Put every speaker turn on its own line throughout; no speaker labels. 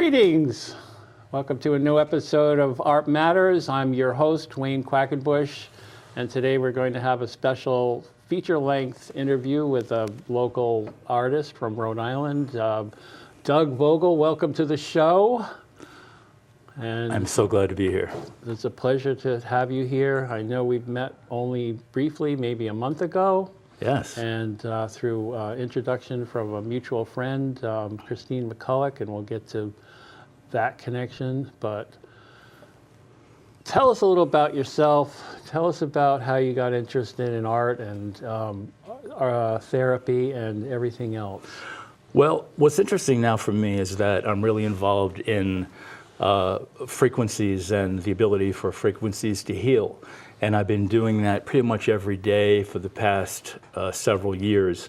Greetings. Welcome to a new episode of Art Matters. I'm your host, Wayne Quackenbush, and today we're going to have a special feature-length interview with a local artist from Rhode Island, Doug Vogel. Welcome to the show. And
I'm so glad to be here.
It's a pleasure to have you here. I know we've met only briefly, maybe a month ago.
Yes.
And through introduction from a mutual friend, Christine McCulloch, and we'll get to that connection. But tell us a little about yourself. Tell us about how you got interested in art and therapy and everything else.
Well, what's interesting now for me is that I'm really involved in frequencies and the ability for frequencies to heal. And I've been doing that pretty much every day for the past several years.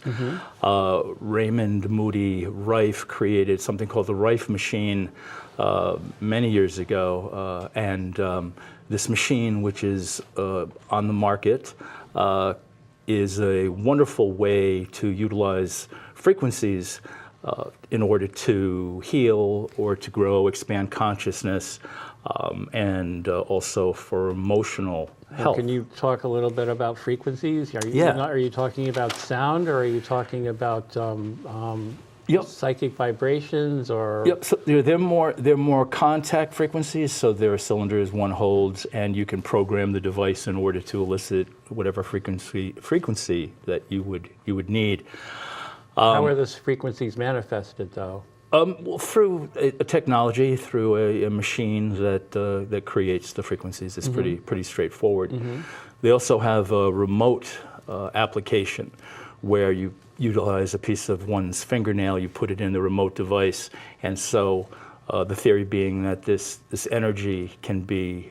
Raymond Moody Rife created something called the Rife machine many years ago. And this machine, which is on the market, is a wonderful way to utilize frequencies in order to heal or to grow, expand consciousness, and also for emotional health.
Can you talk a little bit about frequencies?
Yeah.
Are you talking about sound, or are you talking about psychic vibrations, or?
Yep. So they're more contact frequencies. So there are cylinders one holds, and you can program the device in order to elicit whatever frequency that you would need.
How are those frequencies manifested, though?
Well, through a technology, through a machine that creates the frequencies. It's pretty straightforward. They also have a remote application where you utilize a piece of one's fingernail, you put it in the remote device, and so the theory being that this energy can be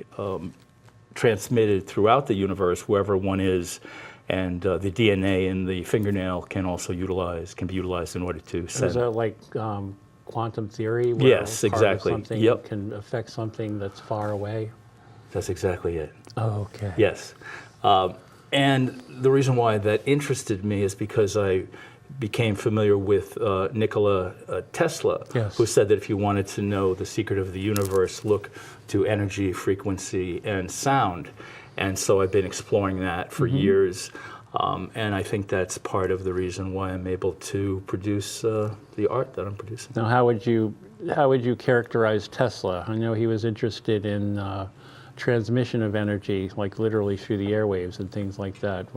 transmitted throughout the universe, wherever one is. And the DNA in the fingernail can be utilized in order to send.
Is that like quantum theory? Where
yes, exactly.
Something can affect something that's far away?
That's exactly it.
Oh, okay.
Yes. And the reason why that interested me is because I became familiar with Nikola Tesla,
yes,
who said that if you wanted to know the secret of the universe, look to energy, frequency, and sound. And so I've been exploring that for years, and I think that's part of the reason why I'm able to produce the art that I'm producing.
Now, how would you characterize Tesla? I know he was interested in transmission of energy, like literally through the airwaves and things like that.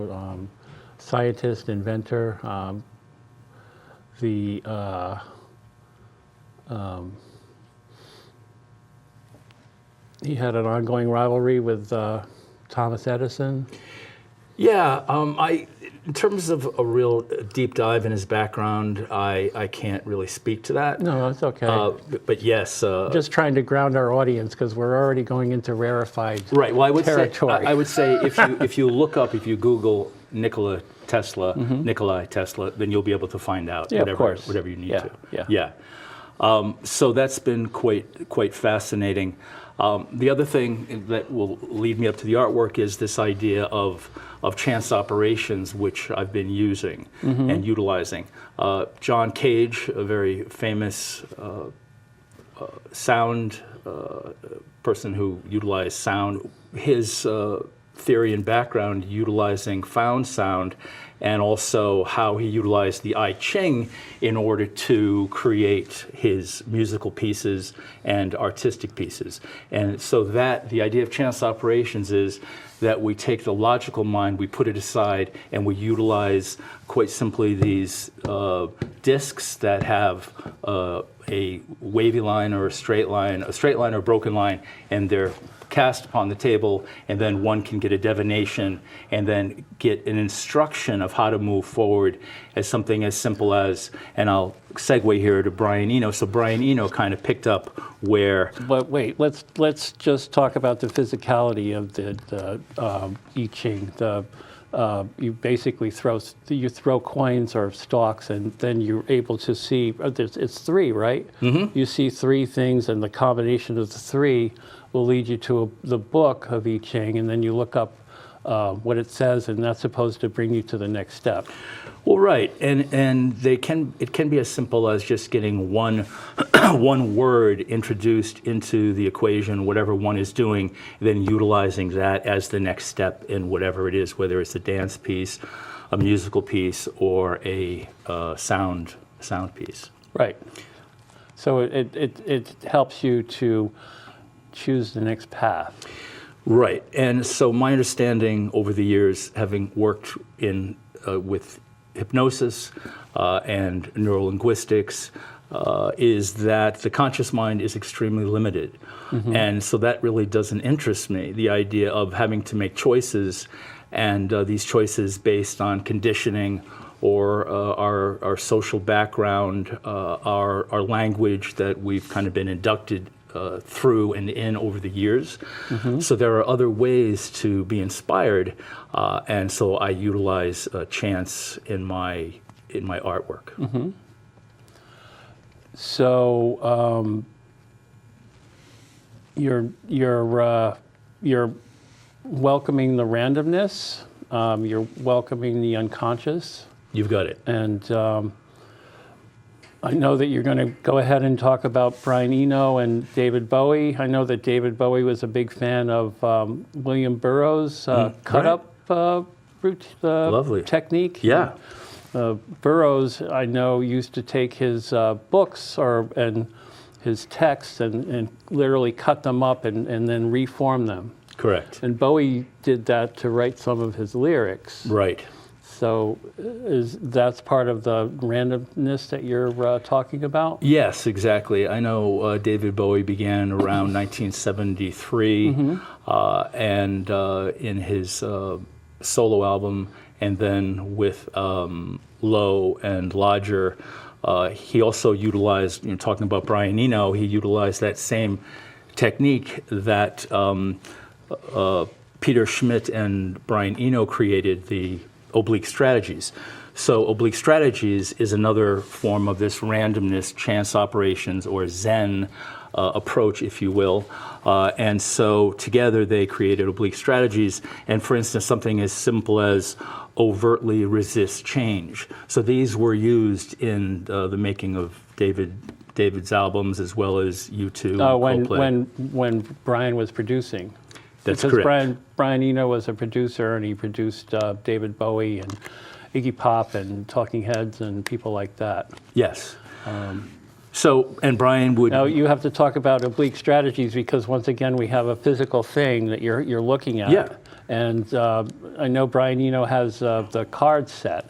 Scientist, inventor. He had an ongoing rivalry with Thomas Edison.
Yeah, in terms of a real deep dive in his background, I can't really speak to that.
No, that's okay.
But yes.
Just trying to ground our audience, because we're already going into rarefied
right. Well,
territory.
I would say if you Google Nikola Tesla, Nikolai Tesla, then you'll be able to find out whatever you need to. Yeah. So that's been quite fascinating. The other thing that will lead me up to the artwork is this idea of chance operations, which I've been using and utilizing. John Cage, a very famous sound person who utilized sound, his theory and background utilizing found sound, and also how he utilized the I Ching in order to create his musical pieces and artistic pieces. And so that the idea of chance operations is that we take the logical mind, we put it aside, and we utilize quite simply these discs that have a wavy line or a straight line or a broken line, and they're cast upon the table, and then one can get a divination and then get an instruction of how to move forward as something as simple as, and I'll segue here to Brian Eno. So Brian Eno kind of picked up where...
But wait, let's just talk about the physicality of the I Ching. You basically throw coins or stalks, and then you're able to see, it's three, right? You see three things, and the combination of the three will lead you to the book of I Ching, and then you look up what it says, and that's supposed to bring you to the next step.
Well, right, and it can be as simple as just getting one one word introduced into the equation, whatever one is doing, then utilizing that as the next step in whatever it is, whether it's a dance piece, a musical piece, or a sound piece.
Right. So it helps you to choose the next path.
Right, and so my understanding over the years, having worked in with hypnosis and neurolinguistics, is that the conscious mind is extremely limited. And so that really doesn't interest me, the idea of having to make choices, and these choices based on conditioning or our social background, our language that we've kind of been inducted through and in over the years. So there are other ways to be inspired, and so I utilize chance in my artwork.
So you're welcoming the randomness. You're welcoming the unconscious.
You've got it.
And I know that you're going to go ahead and talk about Brian Eno and David Bowie. I know that David Bowie was a big fan of William Burroughs' cut-up
Lovely.
technique.
Yeah.
Burroughs, I know, used to take his books and his texts and literally cut them up and then reform them.
Correct.
And Bowie did that to write some of his lyrics.
Right.
So that's part of the randomness that you're talking about?
Yes, exactly. I know David Bowie began around 1973, and in his solo album, and then with Low and Lodger, he also utilized, talking about Brian Eno, he utilized that same technique that Peter Schmidt and Brian Eno created, the oblique strategies. So oblique strategies is another form of this randomness, chance operations, or Zen approach, if you will. And so together they created oblique strategies. And for instance, something as simple as overtly resist change. So these were used in the making of David's albums, as well as U2.
When Brian was producing.
That's
because
correct.
Brian Eno was a producer, and he produced David Bowie and Iggy Pop and Talking Heads and people like that.
Yes. And Brian would...
Now, you have to talk about oblique strategies, because once again, we have a physical thing that you're looking at.
Yeah.
And I know Brian Eno has the card set,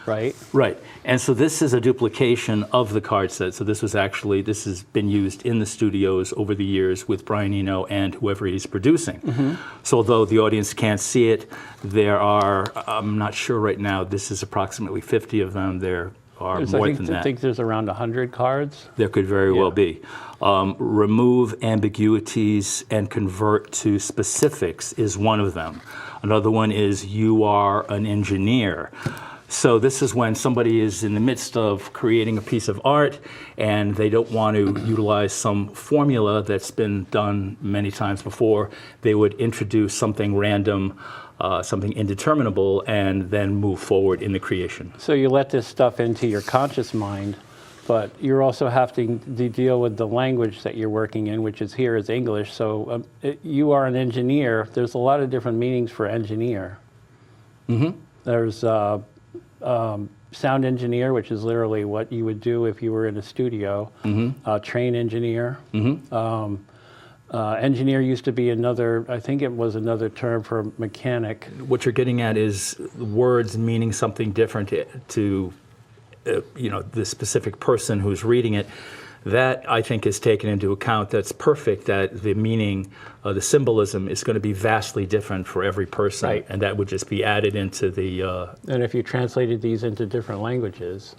right?
Right. And so this is a duplication of the card set. So this has been used in the studios over the years with Brian Eno and whoever he's producing. So although the audience can't see it, there are, I'm not sure right now, this is approximately 50 of them. There are more than that.
I think there's around 100 cards.
There could very well be. Remove ambiguities and convert to specifics is one of them. Another one is you are an engineer. So this is when somebody is in the midst of creating a piece of art and they don't want to utilize some formula that's been done many times before. They would introduce something random, something indeterminable, and then move forward in the creation.
So you let this stuff into your conscious mind, but you're also having to deal with the language that you're working in, which is here is English. So you are an engineer. There's a lot of different meanings for engineer. There's sound engineer, which is literally what you would do if you were in a studio. Train engineer. Engineer used to be I think it was another term for mechanic.
What you're getting at is words meaning something different to the specific person who's reading it. That, I think, is taken into account. That's perfect, that the meaning, the symbolism is going to be vastly different for every person.
Right.
And that would just be added into the...
And if you translated these into different languages.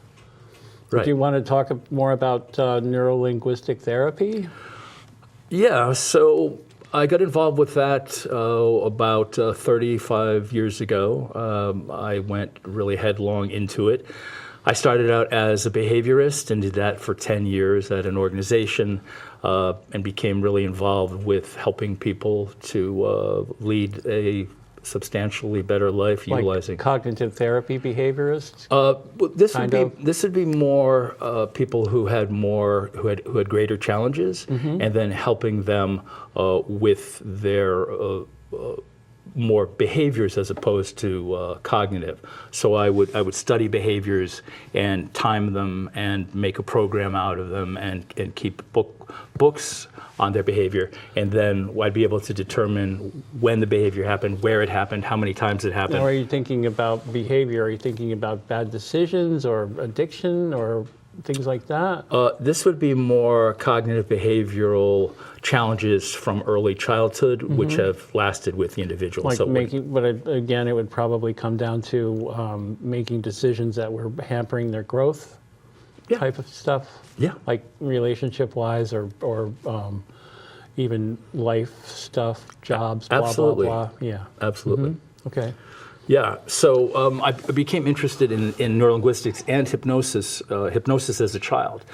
Right.
Do you want to talk more about neuro-linguistic therapy?
Yeah, so I got involved with that about 35 years ago. I went really headlong into it. I started out as a behaviorist and did that for 10 years at an organization, and became really involved with helping people to lead a substantially better life
Like
utilizing.
cognitive therapy behaviorists?
This would be more people who had greater challenges, and then helping them with their more behaviors as opposed to cognitive. So I would study behaviors and time them and make a program out of them and keep books on their behavior, and then I'd be able to determine when the behavior happened, where it happened, how many times it happened.
Now, are you thinking about behavior? Are you thinking about bad decisions or addiction or things like that?
This would be more cognitive behavioral challenges from early childhood, which have lasted with the individual.
Like again, it would probably come down to making decisions that were hampering their growth, type of stuff.
Yeah.
Like relationship-wise or even life stuff, jobs,
Absolutely.
blah, blah, blah. Yeah.
Absolutely.
Okay.
Yeah, so I became interested in neurolinguistics and hypnosis as a child.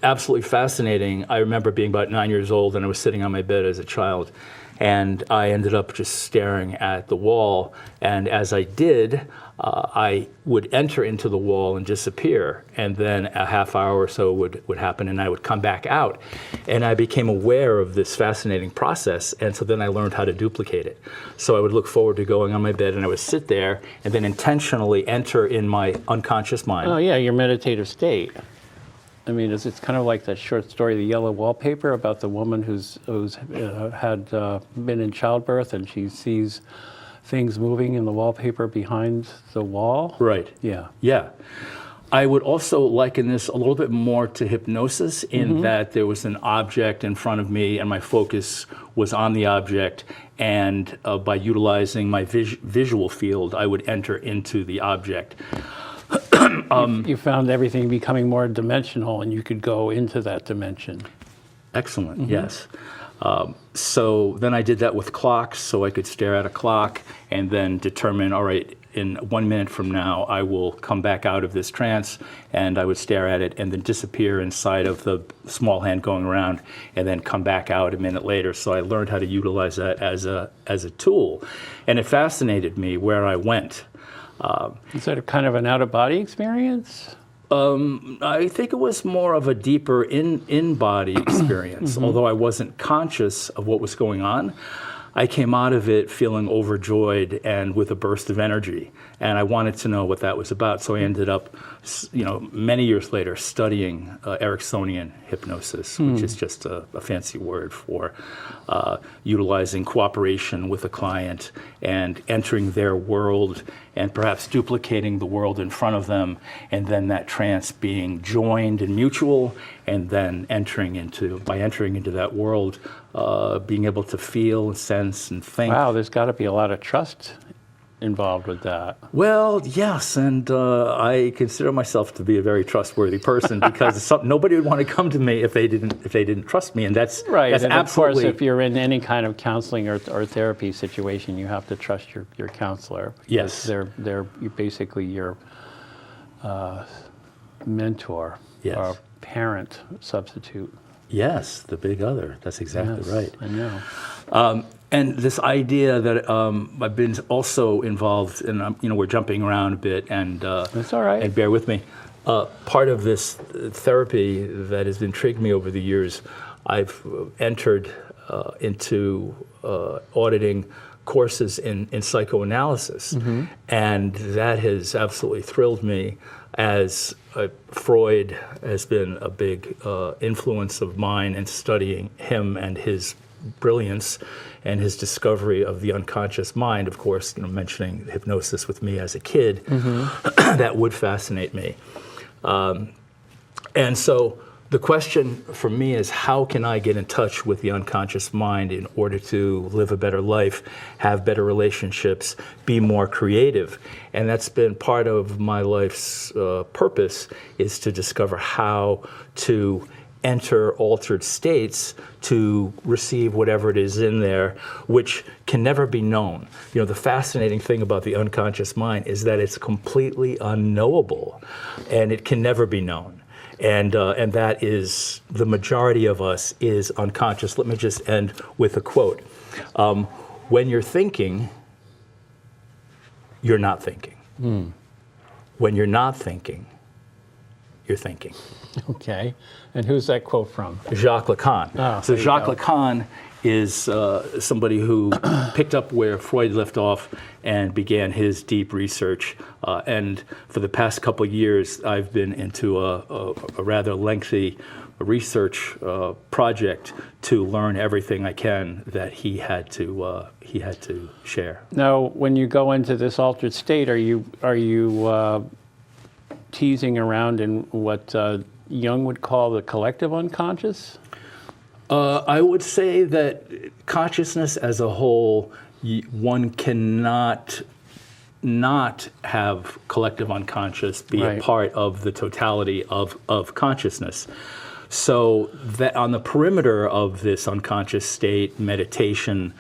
Absolutely fascinating. I remember being about 9 years old, and I was sitting on my bed as a child, and I ended up just staring at the wall, and as I did, I would enter into the wall and disappear, and then a half hour or so would happen, and I would come back out, and I became aware of this fascinating process, and so then I learned how to duplicate it. So I would look forward to going on my bed, and I would sit there, and then intentionally enter in my unconscious mind.
Oh yeah, your meditative state. I mean, it's kind of like that short story, The Yellow Wallpaper, about the woman who's had been in childbirth, and she sees things moving in the wallpaper behind the wall.
Right.
Yeah.
Yeah. I would also liken this a little bit more to hypnosis in that there was an object in front of me and my focus was on the object, and by utilizing my visual field, I would enter into the object.
You found everything becoming more dimensional, and you could go into that dimension.
Excellent, yes. So then I did that with clocks, so I could stare at a clock and then determine, all right, in 1 minute from now, I will come back out of this trance, and I would stare at it and then disappear inside of the small hand going around and then come back out a minute later. So I learned how to utilize that as a tool. And it fascinated me where I went.
Is that a kind of an out-of-body experience?
I think it was more of a deeper in-body experience. Although I wasn't conscious of what was going on, I came out of it feeling overjoyed and with a burst of energy. And I wanted to know what that was about. So I ended up, many years later, studying Ericksonian hypnosis, which is just a fancy word for utilizing cooperation with a client and entering their world and perhaps duplicating the world in front of them, and then that trance being joined and mutual, and then by entering into that world, being able to feel and sense and think.
Wow, there's got to be a lot of trust involved with that.
Well, yes, and I consider myself to be a very trustworthy person because nobody would want to come to me if they didn't trust me, and that's
Right,
That's
and
absolutely.
of course, if you're in any kind of counseling or therapy situation, you have to trust your counselor.
Yes.
They're basically your mentor,
Yes.
or parent substitute.
Yes, the big other. That's exactly
Yes,
right.
I know.
And this idea that I've been also involved in, we're jumping around a bit, and
That's all right.
And bear with me. Part of this therapy that has intrigued me over the years, I've entered into auditing courses in psychoanalysis, and that has absolutely thrilled me, as Freud has been a big influence of mine in studying him and his brilliance and his discovery of the unconscious mind. Of course, mentioning hypnosis with me as a kid, that would fascinate me. And so the question for me is, how can I get in touch with the unconscious mind in order to live a better life, have better relationships, be more creative? And that's been part of my life's purpose, is to discover how to enter altered states to receive whatever it is in there, which can never be known. The fascinating thing about the unconscious mind is that it's completely unknowable, and it can never be known. And that is, the majority of us is unconscious. Let me just end with a quote. When you're thinking, you're not thinking. When you're not thinking, you're thinking.
Okay. And who's that quote from?
Jacques Lacan.
Oh,
so
there you
Jacques
go.
Lacan is somebody who picked up where Freud left off and began his deep research. And for the past couple of years, I've been into a rather lengthy research project to learn everything I can that he had to share.
Now, when you go into this altered state, are you teasing around in what Jung would call the collective unconscious?
I would say that consciousness as a whole, one cannot not have collective unconscious be
Right.
a part of the totality of consciousness. So that on the perimeter of this unconscious state, meditation,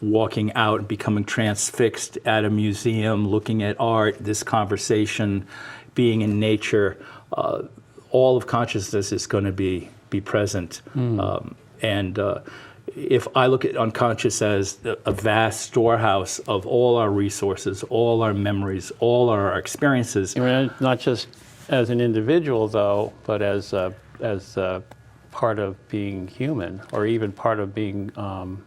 walking out and becoming transfixed at a museum, looking at art, this conversation, being in nature, all of consciousness is going to be present. If I look at unconscious as a vast storehouse of all our resources, all our memories, all our experiences.
Not just as an individual, though, but as part of being human, or even part of being on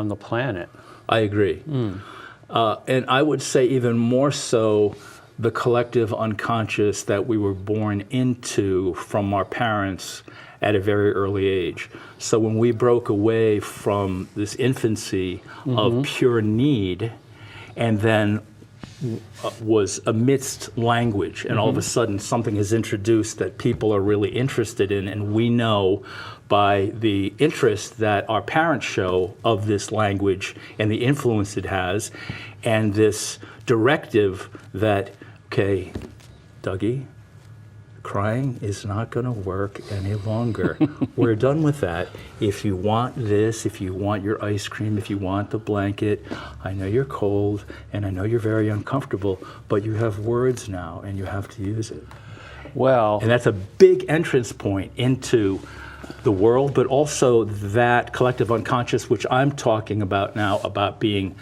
the planet.
I agree. And I would say even more so the collective unconscious that we were born into from our parents at a very early age. So when we broke away from this infancy of pure need and then was amidst language, and all of a sudden something is introduced that people are really interested in, and we know by the interest that our parents show of this language and the influence it has, and this directive that, okay, Dougie, crying is not going to work any longer. We're done with that. If you want this, if you want your ice cream, if you want the blanket, I know you're cold and I know you're very uncomfortable, but you have words now and you have to use it.
Well,
And that's a big entrance point into the world, but also that collective unconscious, which I'm talking about now, about being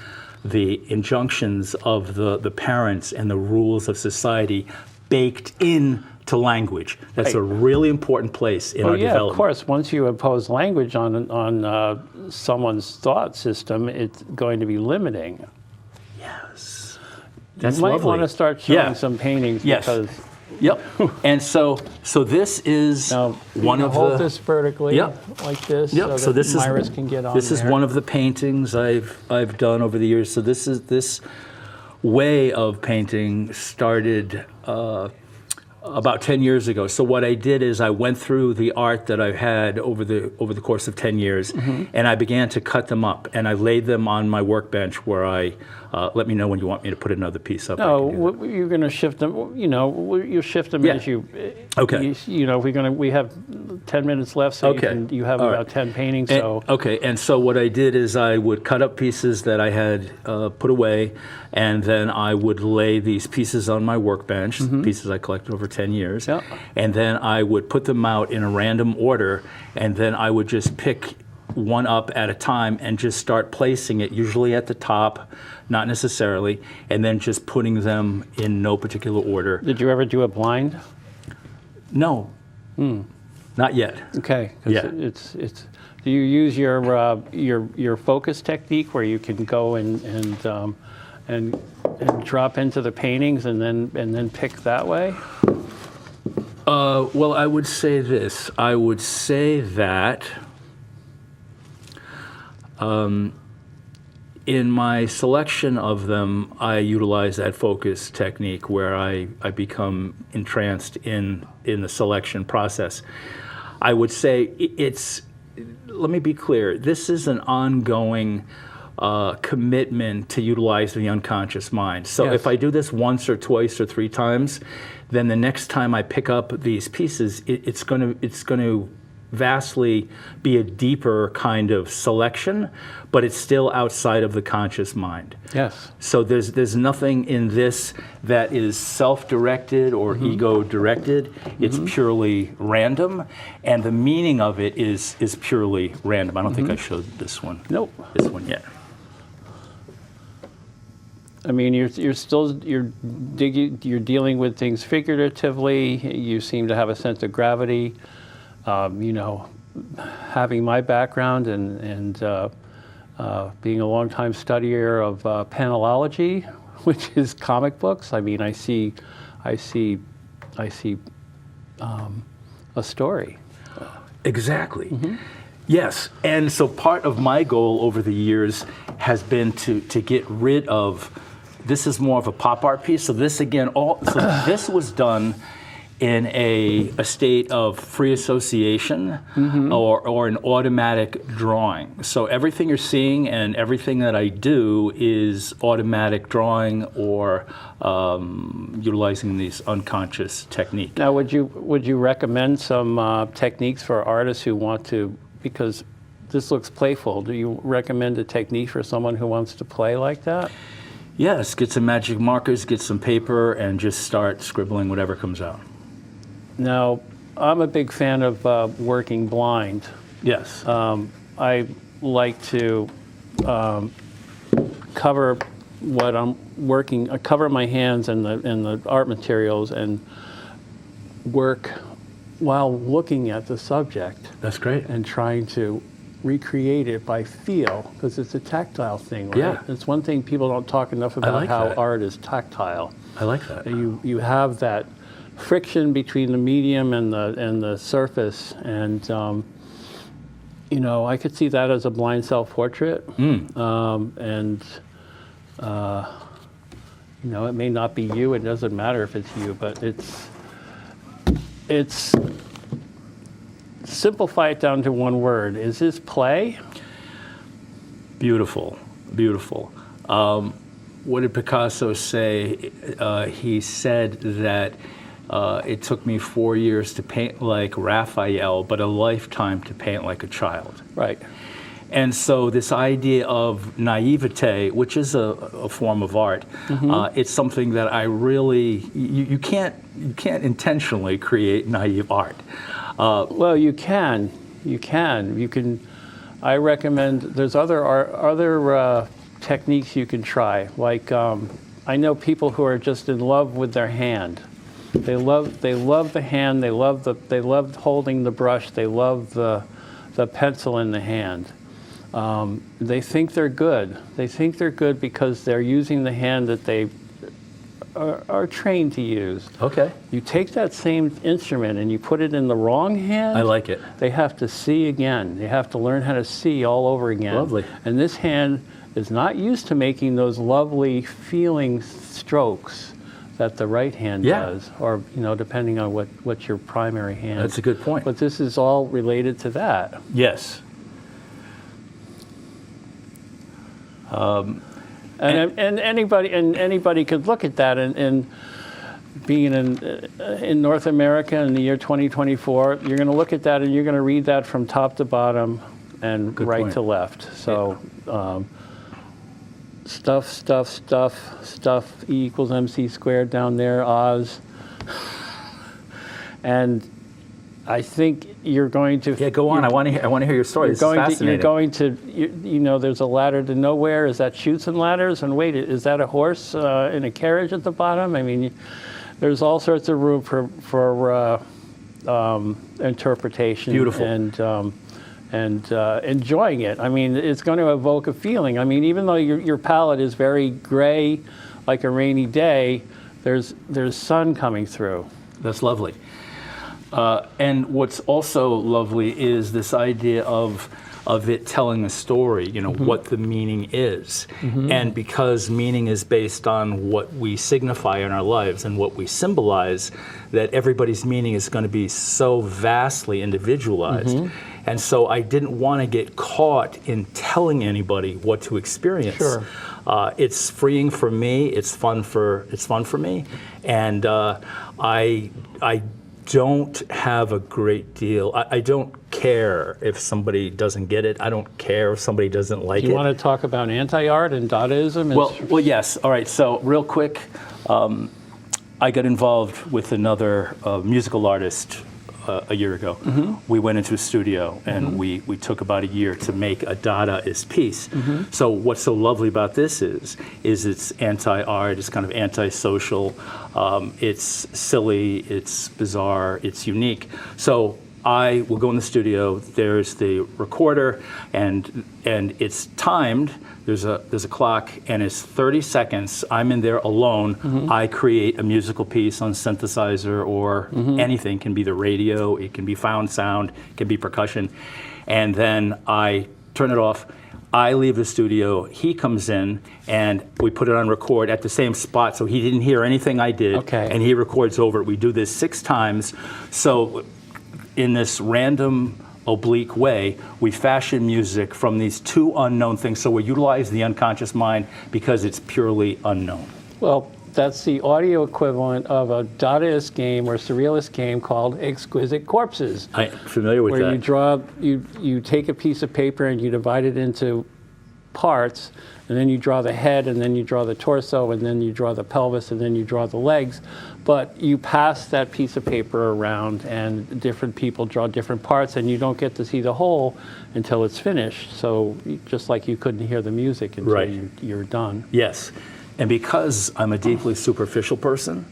the injunctions of the parents and the rules of society baked into language. That's a really important place in our development.
Of course. Once you impose language on someone's thought system, it's going to be limiting.
Yes. That's
you might
lovely.
want to start showing some paintings because.
Yep. And so this is
Now,
one of
hold
the.
this vertically,
Yep.
like this,
Yep.
so that
this
Myris
is
can get on
This is
there.
one of the paintings I've done over the years. So this way of painting started about 10 years ago. So what I did is I went through the art that I had over the course of 10 years, and I began to cut them up, and I laid them on my workbench where I let me know when you want me to put another piece up.
No, you're going to shift them. You shift them as you.
Okay.
We have 10 minutes left, so you have
All
about
right.
10 paintings.
And so what I did is I would cut up pieces that I had put away, and then I would lay these pieces on my workbench, pieces I collected over 10 years,
Yep.
and then I would put them out in a random order, and then I would just pick one up at a time and just start placing it, usually at the top, not necessarily, and then just putting them in no particular order.
Did you ever do it blind?
No, not yet.
Okay. 'Cause
Yeah.
It's. Do you use your focus technique where you can go and drop into the paintings and then pick that way?
Well, I would say this. I would say that in my selection of them, I utilize that focus technique where I become entranced in the selection process. I would say let me be clear, this is an ongoing commitment to utilize the unconscious mind. So
Yes.
if I do this once or twice or three times, then the next time I pick up these pieces, it's going to vastly be a deeper kind of selection, but it's still outside of the conscious mind.
Yes.
So there's nothing in this that is self-directed or ego-directed. It's purely random, and the meaning of it is purely random. I don't think I showed this one.
Nope.
This one yet.
I mean, you're dealing with things figuratively. You seem to have a sense of gravity. You know, having my background and being a longtime studier of panelology, which is comic books. I mean, I see a story.
Exactly. Yes, and so part of my goal over the years has been to get rid of. This is more of a pop art piece. So this again, this was done in a state of free association or an automatic drawing. So everything you're seeing and everything that I do is automatic drawing or utilizing these unconscious techniques.
Now, would you recommend some techniques for artists who want to, because this looks playful, do you recommend a technique for someone who wants to play like that?
Yes, get some magic markers, get some paper, and just start scribbling whatever comes out.
Now, I'm a big fan of working blind.
Yes.
I like to cover what I'm working. I cover my hands in the art materials and work while looking at the subject.
That's great.
And trying to recreate it by feel, because it's a tactile thing, right?
Yeah.
It's one thing people don't talk enough about how art is tactile.
I like that.
You have that friction between the medium and the surface, and you know, I could see that as a blind self-portrait. And you know, it may not be you. It doesn't matter if it's you, but it's simplify it down to one word. Is this play?
Beautiful, beautiful. What did Picasso say? He said that it took me 4 years to paint like Raphael, but a lifetime to paint like a child.
Right.
And so this idea of naivete, which is a form of art, it's something that I really, you can't intentionally create naive art.
Well, you can. I recommend, there's other techniques you can try. Like, I know people who are just in love with their hand. They love the hand. They love holding the brush. They love the pencil in the hand. They think they're good. They think they're good because they're using the hand that they are trained to use.
Okay.
You take that same instrument and you put it in the wrong hand.
I like it.
They have to see again. They have to learn how to see all over again.
Lovely.
And this hand is not used to making those lovely feeling strokes that the right hand does, or you know, depending on what's your primary hand.
That's a good point.
But this is all related to that.
Yes.
And anybody could look at that, and being in North America in the year 2024, you're going to look at that and you're going to read that from top to bottom and right to left. So stuff, E equals MC squared down there, Oz. And I think you're going to...
Yeah, go on. I want to hear your story. This is fascinating.
You know, there's a ladder to nowhere. Is that Chutes and Ladders? And wait, is that a horse in a carriage at the bottom? I mean, there's all sorts of room for interpretation.
Beautiful.
And enjoying it. I mean, it's going to evoke a feeling. I mean, even though your palette is very gray, like a rainy day, there's sun coming through.
That's lovely. And what's also lovely is this idea of it telling a story, you know, what the meaning is. And because meaning is based on what we signify in our lives and what we symbolize, that everybody's meaning is going to be so vastly individualized. And so I didn't want to get caught in telling anybody what to experience.
Sure.
It's freeing for me. It's fun for me. And I don't have a great deal. I don't care if somebody doesn't get it. I don't care if somebody doesn't like it.
You want to talk about anti-art and Dadaism?
Well, yes. All right. So real quick, I got involved with another musical artist a year ago. We went into a studio and we took about a year to make a Dadaist piece. So what's so lovely about this is it's anti-art, it's kind of anti-social, it's silly, it's bizarre, it's unique. So I will go in the studio, there's the recorder, and it's timed. There's a clock, and it's 30 seconds. I'm in there alone. I create a musical piece on synthesizer or anything. It can be the radio, it can be found sound, it can be percussion. And then I turn it off. I leave the studio, he comes in, and we put it on record at the same spot, so he didn't hear anything I did, and he records over it. We do this 6 times. So in this random, oblique way, we fashion music from these 2 unknown things. So we utilize the unconscious mind because it's purely unknown.
Well, that's the audio equivalent of a Dadaist game or surrealist game called Exquisite Corpses.
I'm familiar with that.
Where you take a piece of paper and you divide it into parts, and then you draw the head, and then you draw the torso, and then you draw the pelvis, and then you draw the legs. But you pass that piece of paper around, and different people draw different parts, and you don't get to see the whole until it's finished. So just like you couldn't hear the music until you're done.
Yes. And because I'm a deeply superficial person,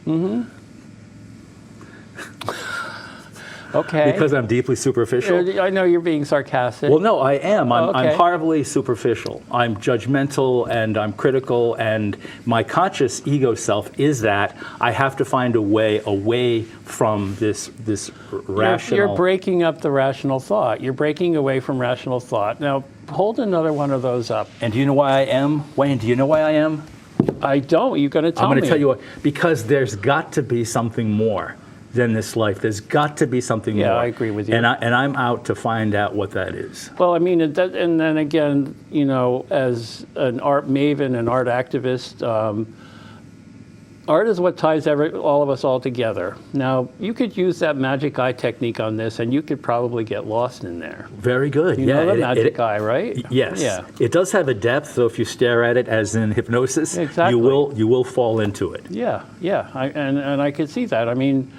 okay.
Because I'm deeply superficial.
I know you're being sarcastic.
Well, no, I am. I'm horribly superficial. I'm judgmental and I'm critical, and my conscious ego self is that I have to find a way away from this rational.
You're breaking up the rational thought. You're breaking away from rational thought. Now, hold another one of those up.
And do you know why I am? Wayne, do you know why I am?
I don't. You're going to tell me.
I'm going to tell you what. Because there's got to be something more than this life. There's got to be something more.
Yeah, I agree with you.
And I'm out to find out what that is.
Well, I mean, and then again, you know, as an art maven, an art activist, art is what ties all of us all together. Now, you could use that magic eye technique on this, and you could probably get lost in there.
Very good.
You know the magic eye, right?
Yes.
Yeah.
It does have a depth, so if you stare at it as in hypnosis,
exactly.
you will fall into it.
Yeah, yeah. And I could see that. I mean,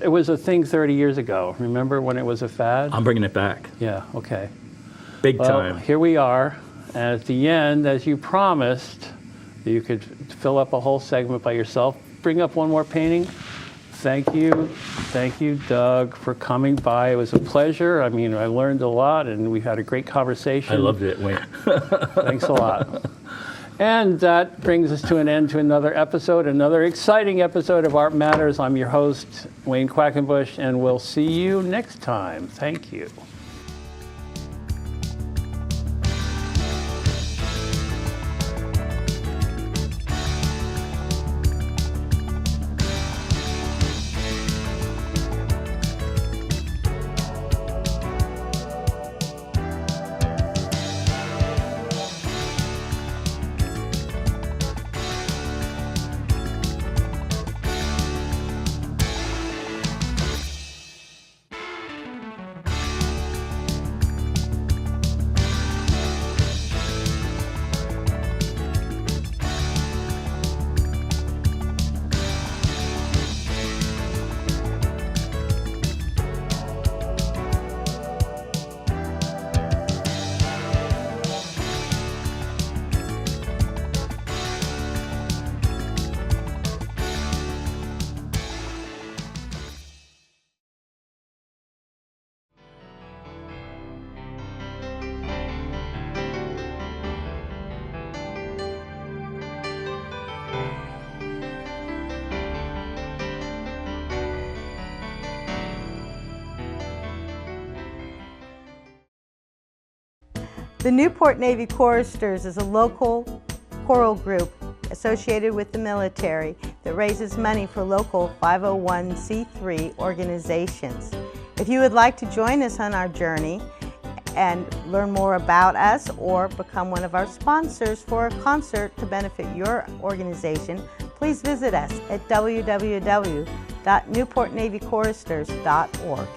it was a thing 30 years ago. Remember when it was a fad?
I'm bringing it back.
Yeah, okay.
Big
Well,
time.
here we are. And at the end, as you promised, you could fill up a whole segment by yourself. Bring up one more painting. Thank you, Doug, for coming by. It was a pleasure. I mean, I learned a lot, and we had a great conversation.
I loved it, Wayne.
Thanks a lot. And that brings us to an end to another episode, another exciting episode of Art Matters. I'm your host, Wayne Quackenbush, and we'll see you next time. Thank you.
The Newport Navy Choristers is a local choral group associated with the military that raises money for local 501c3 organizations. If you would like to join us on our journey and learn more about us or become one of our sponsors for a concert to benefit your organization, please visit us at www.newportnavychoristers.org.